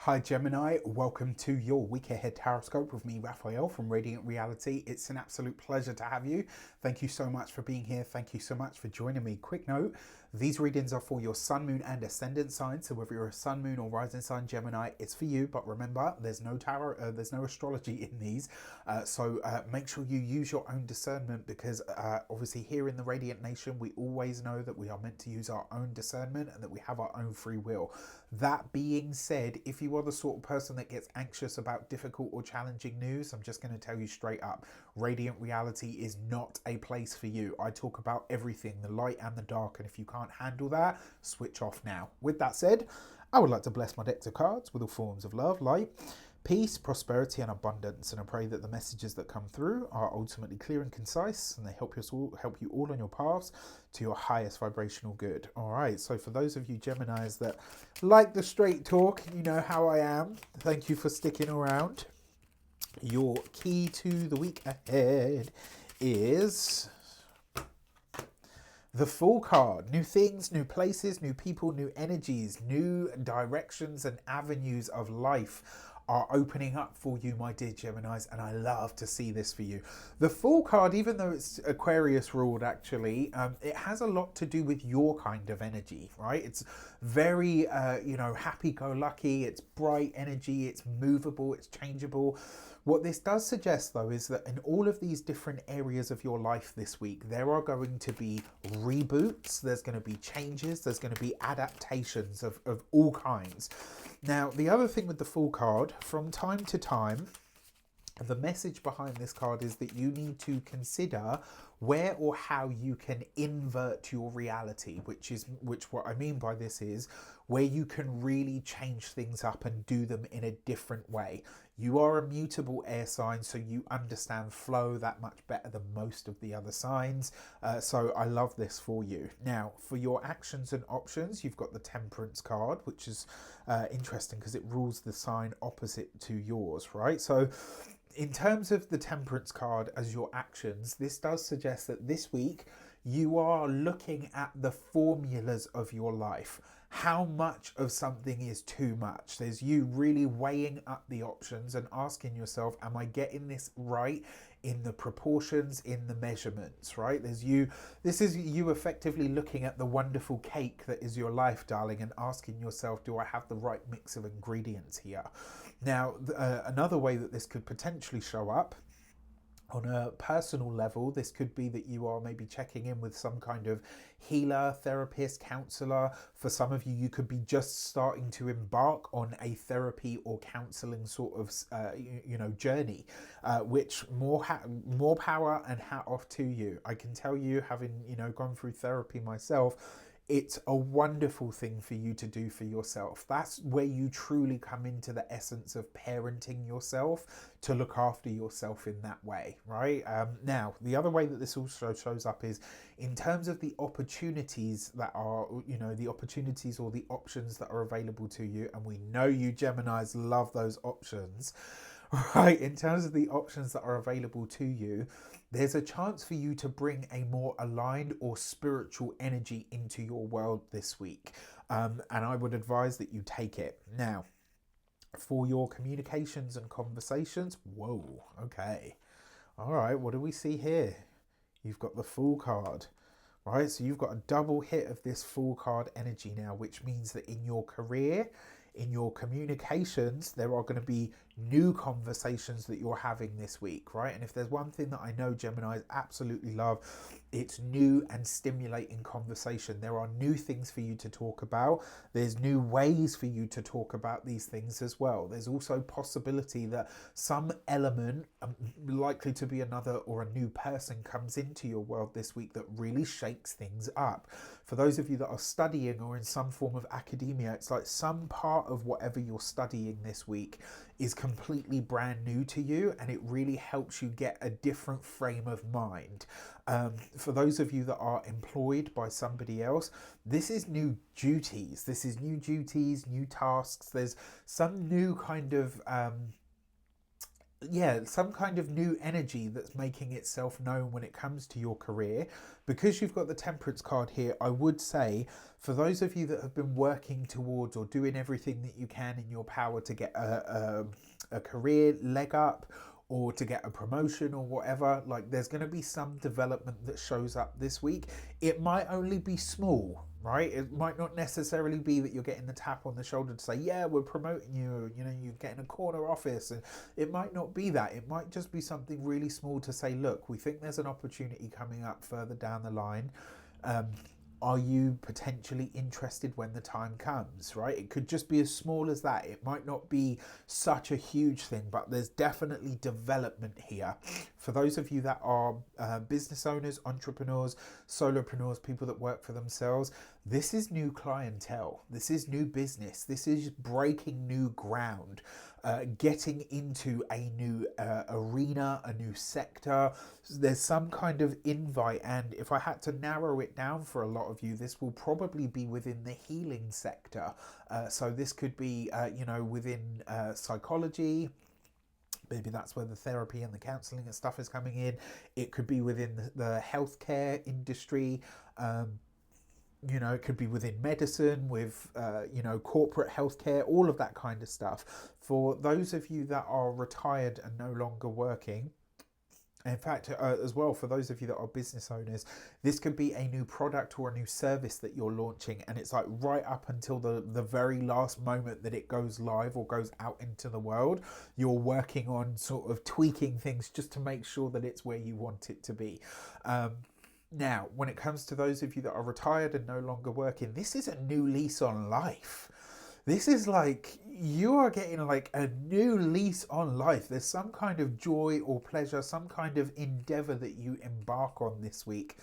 Hi Gemini, welcome to your week ahead tarot with me, Raphael from Radiant Reality. It's an absolute pleasure to have you. Thank you so much for being here. Thank you so much for joining me. Quick note, these readings are for your sun, moon and ascendant signs. So whether you're a sun, moon or rising sign Gemini, it's for you. But remember, there's no tarot, there's no astrology in these. So make sure you use your own discernment because obviously here in the Radiant Nation, we always know that we are meant to use our own discernment and that we have our own free will. That being said, if you are the sort of person that gets anxious about difficult or challenging news, I'm just going to tell you straight up, Radiant Reality is not a place for you. I talk about everything, the light and the dark, and if you can't handle that, switch off now. With that said, I would like to bless my deck of cards with all forms of love, light, peace, prosperity and abundance, and I pray that the messages that come through are ultimately clear and concise and they help you all on your paths to your highest vibrational good. All right, so for those of you Geminis that like the straight talk, you know how I am. Thank you for sticking around. Your key to the week ahead is the Fool card. New things, new places, new people, new energies, new directions and avenues of life are opening up for you, my dear Geminis, and I love to see this for you. The Fool card, even though it's Aquarius ruled, actually, it has a lot to do with your kind of energy, right? It's very, happy-go-lucky, it's bright energy, it's movable, it's changeable. What this does suggest, though, is that in all of these different areas of your life this week, there are going to be reboots, there's going to be changes, there's going to be adaptations of all kinds. Now, the other thing with the Fool card, from time to time, the message behind this card is that you need to consider where or how you can invert your reality, which what I mean by this is where you can really change things up and do them in a different way. You are a mutable air sign, so you understand flow that much better than most of the other signs. So I love this for you. Now, for your actions and options, you've got the Temperance card, which is interesting because it rules the sign opposite to yours, right? So in terms of the Temperance card as your actions, this does suggest that this week you are looking at the formulas of your life. How much of something is too much? There's you really weighing up the options and asking yourself, am I getting this right in the proportions, in the measurements, right? This is you effectively looking at the wonderful cake that is your life, darling, and asking yourself, do I have the right mix of ingredients here? Now, another way that this could potentially show up on a personal level, this could be that you are maybe checking in with some kind of healer, therapist, counselor. For some of you, you could be just starting to embark on a therapy or counseling sort of journey, which more power and hat off to you. I can tell you, having gone through therapy myself, it's a wonderful thing for you to do for yourself. That's where you truly come into the essence of parenting yourself, to look after yourself in that way, right? Now, the other way that this also shows up is in terms of the opportunities that are, the opportunities or the options that are available to you. And we know you Geminis love those options. Right, in terms of the options that are available to you, there's a chance for you to bring a more aligned or spiritual energy into your world this week. And I would advise that you take it. Now, for your communications and conversations, whoa, okay. All right, what do we see here? You've got the Fool card. Right, so you've got a double hit of this Fool card energy now, which means that in your career, in your communications, there are going to be new conversations that you're having this week, right? And if there's one thing that I know Geminis absolutely love, it's new and stimulating conversation. There are new things for you to talk about. There's new ways for you to talk about these things as well. There's also possibility that some element, likely to be another or a new person, comes into your world this week that really shakes things up. For those of you that are studying or in some form of academia, it's like some part of whatever you're studying this week is completely brand new to you, and it really helps you get a different frame of mind. For those of you that are employed by somebody else, this is new duties. This is new duties, new tasks. There's some new kind of yeah, some kind of new energy that's making itself known when it comes to your career. Because you've got the Temperance card here, I would say for those of you that have been working towards or doing everything that you can in your power to get a career leg up or to get a promotion or whatever, like there's going to be some development that shows up this week. It might only be small, right? It might not necessarily be that you're getting the tap on the shoulder to say, yeah, we're promoting you, you know, you're getting a corner office. And it might not be that. It might just be something really small to say, look, we think there's an opportunity coming up further down the line. Um, are you potentially interested when the time comes, right? It could just be as small as that. It might not be such a huge thing, but there's definitely development here. For those of you that are business owners, entrepreneurs, solopreneurs, people that work for themselves, this is new clientele. This is new business. This is breaking new ground. Getting into a new arena, a new sector. There's some kind of invite, and if I had to narrow it down for a lot of you, this will probably be within the healing sector. So this could be, you know, within psychology. Maybe that's where the therapy and the counselling and stuff is coming in. It could be within the healthcare industry. You know, it could be within medicine, with, you know, corporate healthcare, all of that kind of stuff. For those of you that are retired and no longer working, in fact, as well, for those of you that are business owners, this could be a new product or a new service that you're launching. And it's like right up until the very last moment that it goes live or goes out into the world, you're working on sort of tweaking things just to make sure that it's where you want it to be. Now, when it comes to those of you that are retired and no longer working, this is a new lease on life. This is like you are getting like a new lease on life. There's some kind of joy or pleasure, some kind of endeavor that you embark on this week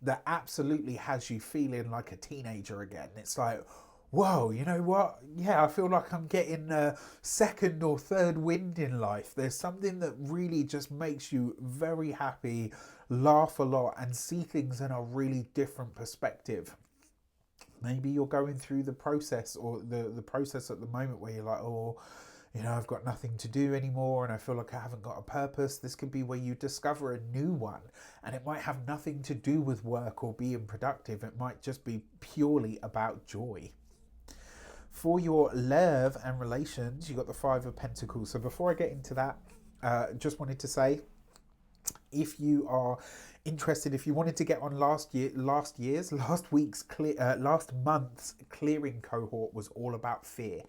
that absolutely has you feeling like a teenager again. It's like, whoa, you know what? Yeah, I feel like I'm getting a second or third wind in life. There's something that really just makes you very happy, laugh a lot, and see things in a really different perspective. Maybe you're going through the process or the process at the moment where you're like, oh, you know, I've got nothing to do anymore and I feel like I haven't got a purpose. This could be where you discover a new one, and it might have nothing to do with work or being productive. It might just be purely about joy. For your love and relations, you got the Five of Pentacles. So before I get into that, just wanted to say, if you are interested, if you wanted to get on last month's clearing cohort was all about fear.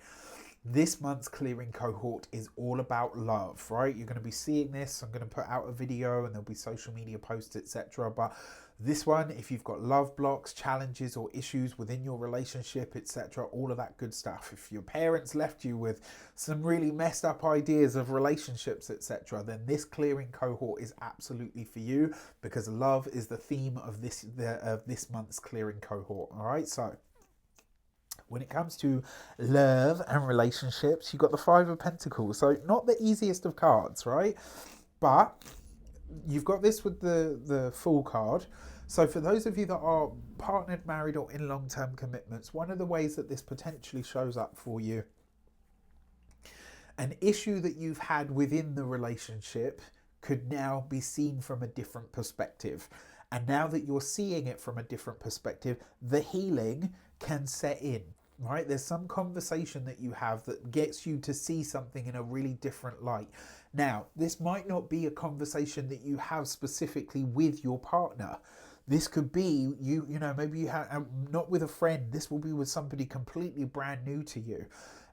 This month's clearing cohort is all about love, right? You're going to be seeing this. I'm going to put out a video and there'll be social media posts, etc. But this one, if you've got love blocks, challenges or issues within your relationship, etc., all of that good stuff. If your parents left you with some really messed up ideas of relationships, etc., then this clearing cohort is absolutely for you, because love is the theme of this month's clearing cohort. All right, so when it comes to love and relationships, you've got the Five of Pentacles. So not the easiest of cards, right? But you've got this with the Fool card. So for those of you that are partnered, married, or in long-term commitments, one of the ways that this potentially shows up for you, an issue that you've had within the relationship could now be seen from a different perspective. And now that you're seeing it from a different perspective, the healing can set in, right? There's some conversation that you have that gets you to see something in a really different light. Now, this might not be a conversation that you have specifically with your partner. This could be, you know, maybe you have, not with a friend, this will be with somebody completely brand new to you.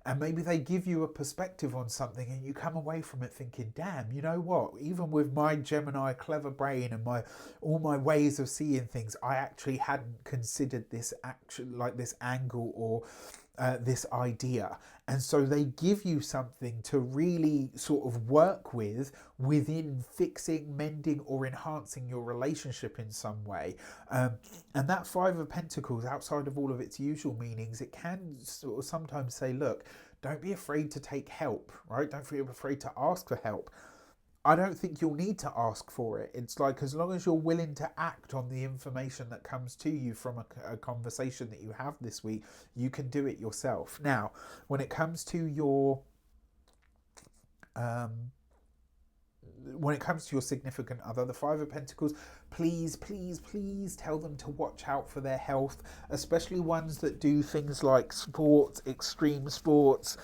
And maybe they give you a perspective on something and you come away from it thinking, damn, you know what? Even with my Gemini clever brain and all my ways of seeing things, I actually hadn't considered this this angle or this idea. And so they give you something to really sort of work with within fixing, mending, or enhancing your relationship in some way. And that Five of Pentacles, outside of all of its usual meanings, it can sort of sometimes say, look, don't be afraid to take help, right? Don't be afraid to ask for help. I don't think you'll need to ask for it. It's like, as long as you're willing to act on the information that comes to you from a conversation that you have this week, you can do it yourself. Now, when it comes to your when it comes to your significant other, the Five of Pentacles, please, please, please tell them to watch out for their health, especially ones that do things like sports, extreme sports,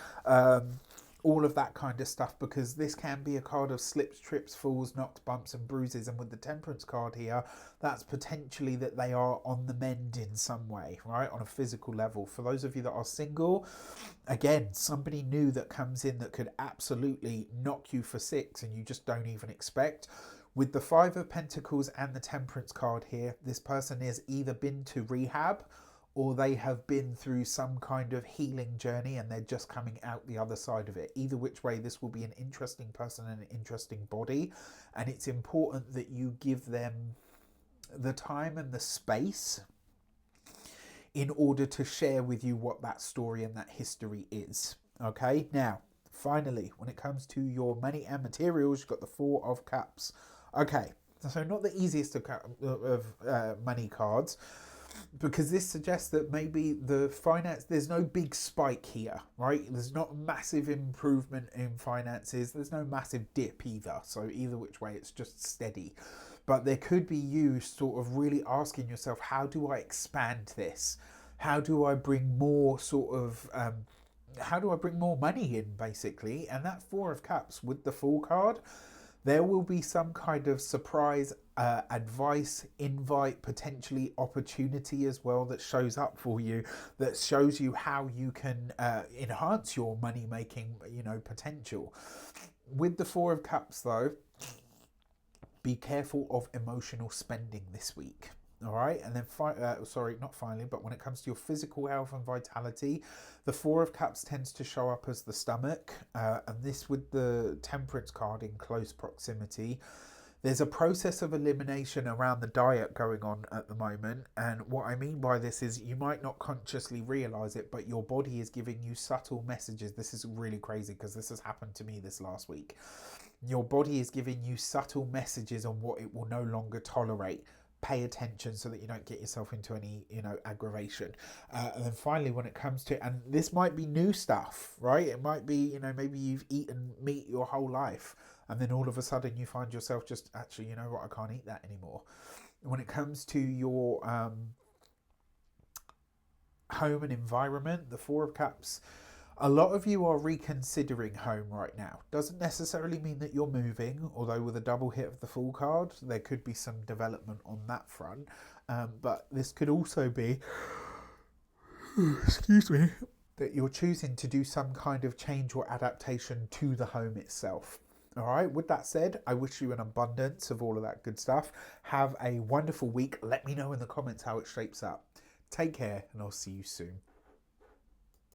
all of that kind of stuff, because this can be a card of slips, trips, falls, knocks, bumps and bruises. And with the Temperance card here, that's potentially that they are on the mend in some way, right, on a physical level. For those of you that are single, again, somebody new that comes in that could absolutely knock you for six and you just don't even expect. With the Five of Pentacles and the Temperance card here, this person has either been to rehab or they have been through some kind of healing journey and they're just coming out the other side of it. Either which way, this will be an interesting person and an interesting body. And it's important that you give them the time and the space in order to share with you what that story and that history is. Okay, now, finally, when it comes to your money and materials, you've got the Four of Cups. Okay, so not the easiest of money cards, because this suggests that maybe the finance, there's no big spike here, right? There's not massive improvement in finances. There's no massive dip either. So either which way, it's just steady. But there could be you sort of really asking yourself, how do I expand this? How do I bring more sort of, how do I bring more money in, basically? And that Four of Cups with the Fool card, there will be some kind of surprise advice, invite, potentially opportunity as well that shows up for you, that shows you how you can enhance your money making, potential. With the Four of Cups though, be careful of emotional spending this week. All right, and then not finally, but when it comes to your physical health and vitality, the Four of Cups tends to show up as the stomach, and this with the Temperance card in close proximity. There's a process of elimination around the diet going on at the moment, and what I mean by this is you might not consciously realize it, but your body is giving you subtle messages. This is really crazy because this has happened to me this last week. Your body is giving you subtle messages on what it will no longer tolerate. Pay attention so that you don't get yourself into any, aggravation. And then finally, when it comes to, and this might be new stuff, right? It might be, maybe you've eaten meat your whole life, and then all of a sudden you find yourself just, actually, you know what, I can't eat that anymore. When it comes to your home and environment, the Four of Cups, a lot of you are reconsidering home right now. Doesn't necessarily mean that you're moving, although with a double hit of the Fool card, there could be some development on that front. But this could also be, excuse me, that you're choosing to do some kind of change or adaptation to the home itself. All right, with that said, I wish you an abundance of all of that good stuff. Have a wonderful week. Let me know in the comments how it shapes up. Take care, and I'll see you soon.